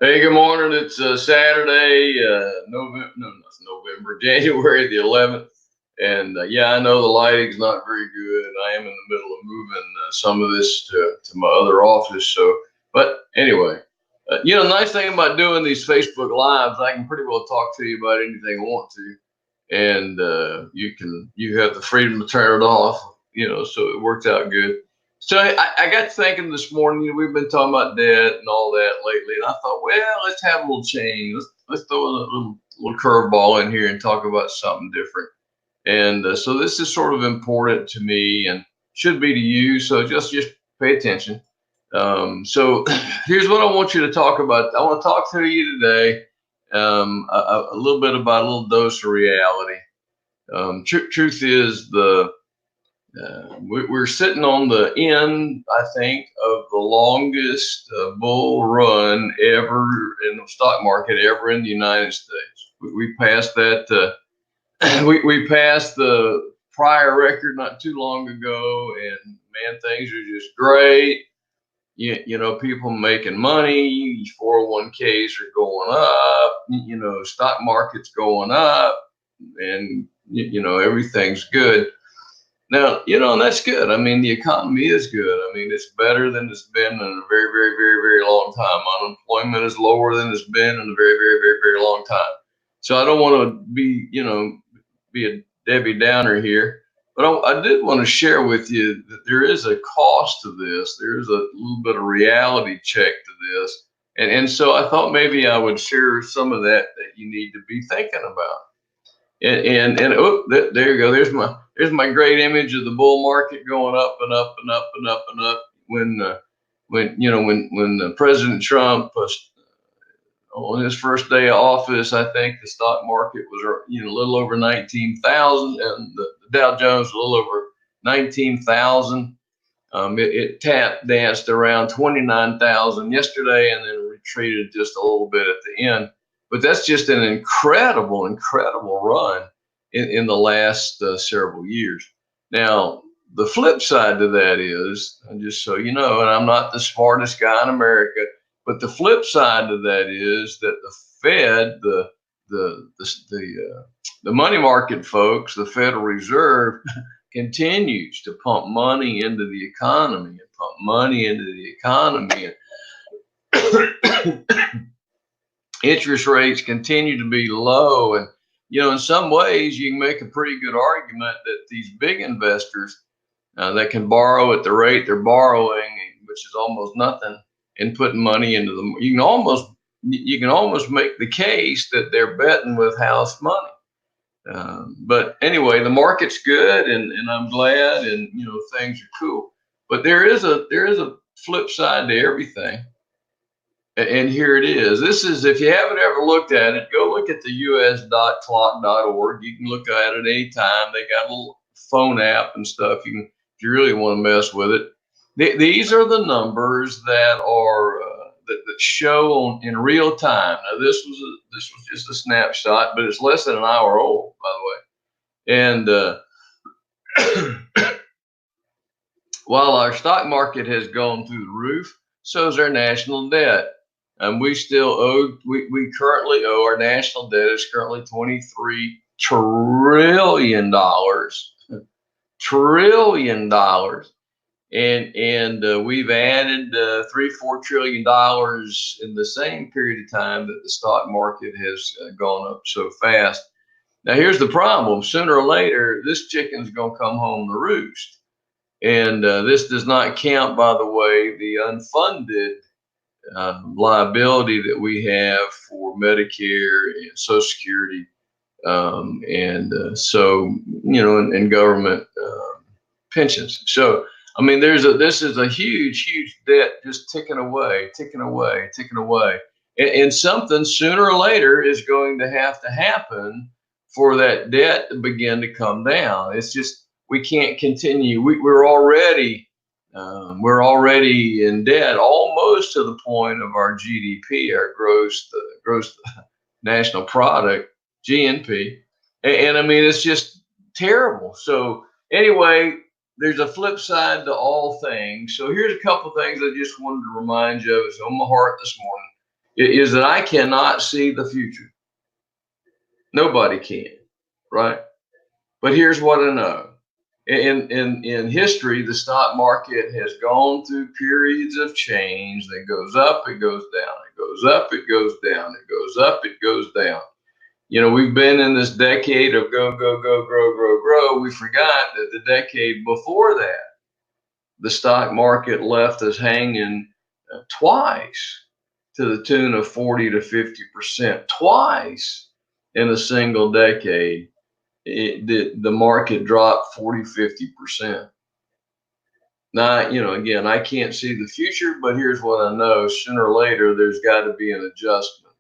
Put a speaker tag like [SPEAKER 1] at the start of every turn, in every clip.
[SPEAKER 1] Hey, good morning. It's Saturday, November, no, not November, January the 11th. And yeah, I know the lighting's not very good. I am in the middle of moving some of this to my other office. So, but anyway, the nice thing about doing these Facebook Lives, I can pretty well talk to you about anything I want to. And you have the freedom to turn it off, so it worked out good. So I got thinking this morning, we've been talking about debt and all that lately, and I thought, well, let's have a little change. Let's throw a little curveball in here and talk about something different. And so this is sort of important to me and should be to you. So just pay attention. So here's what I want you to talk about. I want to talk to you today a little bit about a little dose of reality. Truth is, we're sitting on the end, I think, of the longest bull run ever in the stock market ever in the United States. We passed that. We passed the prior record not too long ago, and man, things are just great. People making money, 401ks are going up, stock market's going up, and everything's good. Now, and that's good. I mean, the economy is good. I mean, it's better than it's been in a very, very, very, very long time. Unemployment is lower than it's been in a very, very, very, very long time. So I don't want to be a Debbie Downer here, but I did want to share with you that there is a cost to this. There is a little bit of reality check to this, and so I thought maybe I would share some of that you need to be thinking about. And oh, there you go. There's my great image of the bull market going up and up and up and up and up. When President Trump on his first day of office, I think the stock market was a little over 19,000, and the Dow Jones was a little over 19,000. It tap danced around 29,000 yesterday, and then retreated just a little bit at the end. But that's just an incredible, incredible run in the last several years. Now, the flip side to that is, and just so you know, and I'm not the smartest guy in America, but the flip side to that is that the Fed, the money market folks, the Federal Reserve, continues to pump money into the economy and pump money into the economy. And interest rates continue to be low. And, in some ways, you can make a pretty good argument that these big investors that can borrow at the rate they're borrowing, which is almost nothing, and putting money into them, you can almost make the case that they're betting with house money. But anyway, the market's good, and I'm glad, and things are cool. But there is a flip side to everything, and here it is. This is, if you haven't ever looked at it, go look at the us.clock.org. You can look at it anytime. They got a little phone app and stuff. If you really want to mess with it. These are the numbers that are that show in real time. Now, this was just a snapshot, but it's less than an hour old, by the way. And while our stock market has gone through the roof, so is our national debt. And we currently owe, our national debt is currently $23 trillion. Trillion dollars. And we've added $3-4 trillion in the same period of time that the stock market has gone up so fast. Now, here's the problem. Sooner or later, this chicken's going to come home to roost. And this does not count, by the way, the unfunded liability that we have for Medicare and Social Security, and government pensions. So, I mean, this is a huge, huge debt just ticking away, ticking away, ticking away. And something sooner or later is going to have to happen for that debt to begin to come down. It's just, we can't continue. We're already in debt almost to the point of our GDP, our gross national product, GNP. And I mean, it's just terrible. So anyway, there's a flip side to all things. So here's a couple of things I just wanted to remind you of. It's on my heart this morning. is that I cannot see the future. Nobody can, right? But here's what I know. In history, the stock market has gone through periods of change that goes up, it goes down, it goes up, it goes down, it goes up, it goes down. You know, we've been in this decade of go, go, go, grow, grow, grow. We forgot that the decade before that, the stock market left us hanging twice to the tune of 40 to 50%, twice in a single decade. The market dropped 40, 50%. Now, you know, again, I can't see the future, but here's what I know. Sooner or later, there's got to be an adjustment.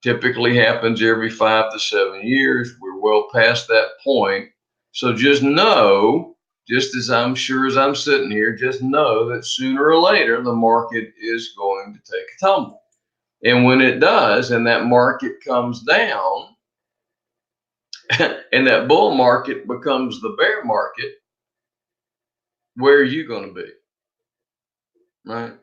[SPEAKER 1] Typically happens every 5 to 7 years. We're well past that point. So just know, just as I'm sure as I'm sitting here, just know that sooner or later, the market is going to take a tumble. And when it does, and that market comes down, and that bull market becomes the bear market, where are you going to be? Right?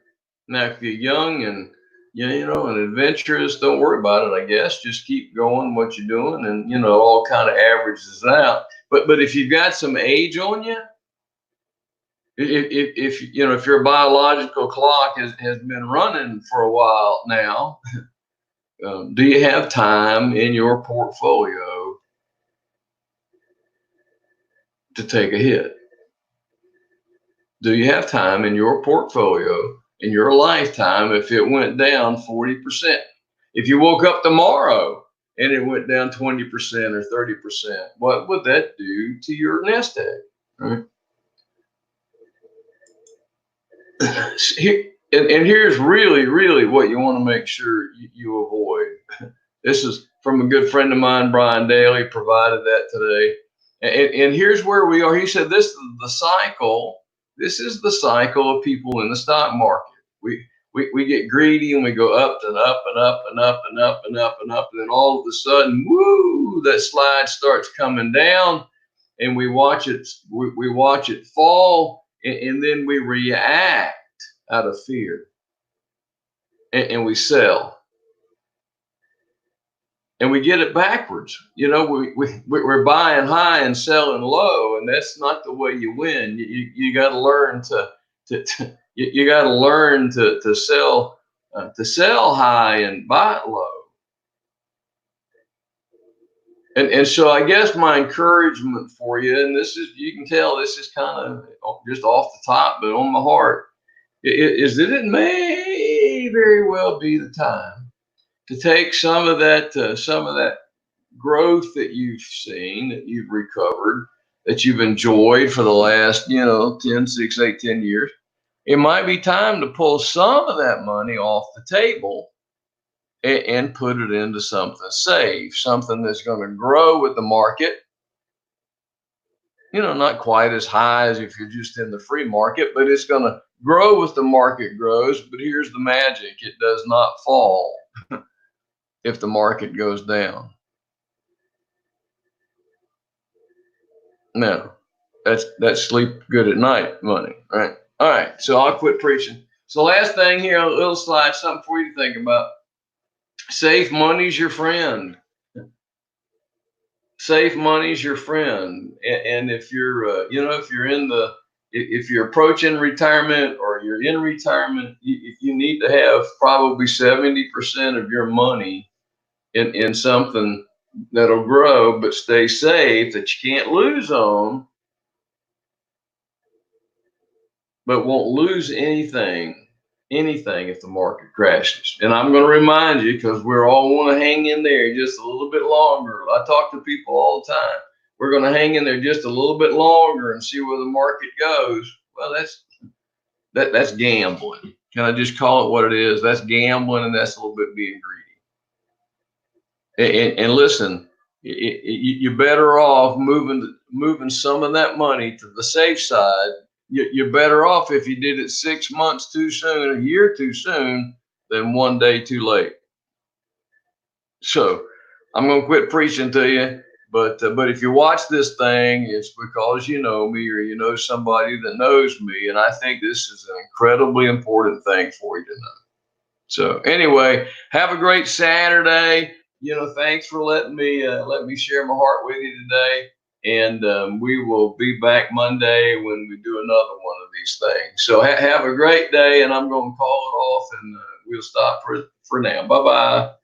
[SPEAKER 1] Now, if you're young and you know, and adventurous, don't worry about it, I guess. Just keep going what you're doing, and you know, all kind of averages out. But if you've got some age on you, if you know, if your biological clock has been running for a while now, do you have time in your portfolio to take a hit? Do you have time in your portfolio in your lifetime if it went down 40%? If you woke up tomorrow and it went down 20% or 30%, what would that do to your nest egg? Right? And here's really what you want to make sure you avoid. This is from a good friend of mine, Brian Daly, provided that today. And here's where we are. He said, this is the cycle. This is the cycle of people in the stock market. We get greedy and we go up and up and up and up and up and up and up. And then all of a sudden, woo, that slide starts coming down and we watch it fall, and then we react out of fear, and we sell. And we get it backwards. You know, we're buying high and selling low, and that's not the way you win. You got to learn you got to learn to sell high and buy low. And so I guess my encouragement for you, and this is, you can tell this is kind of just off the top, but on my heart, is that it may very well be the time to take some of that growth that you've seen, that you've recovered, that you've enjoyed for the last, you know, 10, 6, 8, 10 years. It might be time to pull some of that money off the table and put it into something safe, something that's going to grow with the market. You know, not quite as high as if you're just in the free market, but it's going to grow with the market grows. But here's the magic: it does not fall if the market goes down. No, that's sleep good at night money, right? All right, so I'll quit preaching. So last thing here, a little slide, something for you to think about. Safe money's your friend. Safe money's your friend. And if you're, you know, if you're approaching retirement or you're in retirement, you need to have probably 70% of your money in something that'll grow but stay safe, that you can't lose on, but won't lose anything if the market crashes. And I'm going to remind you, because we're all want to hang in there just a little bit longer. I talk to people all the time. We're going to hang in there just a little bit longer and see where the market goes. Well, that's gambling. Can I just call it what it is? That's gambling, and that's a little bit being greedy. And listen, you're better off moving some of that money to the safe side. You're better off if you did it 6 months too soon, a year too soon, than one day too late. So I'm going to quit preaching to you, but if you watch this thing, it's because you know me or you know somebody that knows me, and I think this is an incredibly important thing for you to know. So anyway, have a great Saturday. Thanks for letting me share my heart with you today. And we will be back Monday when we do another one of these things. So have a great day, and I'm going to call it off, and we'll stop for now. Bye bye.